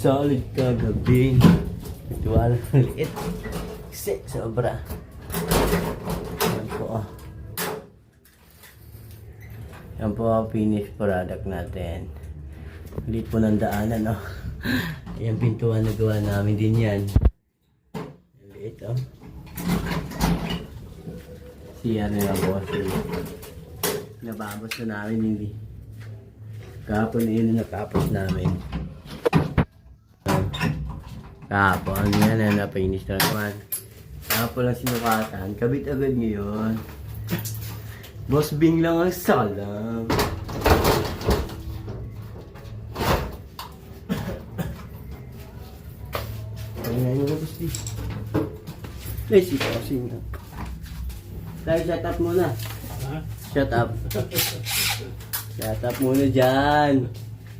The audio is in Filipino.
solid kagabi. Ituwala liit. Kasi sobra. Yan po. Yan po ang finished product natin. Liit po ng daanan, oh. Ayan pintuan na gawa namin din yan. Liit, oh. Siya na nga po. Nababos na namin hindi. Kahapon yun na natapos namin. Kahapon yan na napinis na naman. Kahapon lang sinukatan. Kabit agad ngayon. Boss Bing lang ang salam. Ngayon mo Boss Bing. Ay, si Posing na. Tayo, shut up muna. Ha? Shut up. Shut up muna dyan.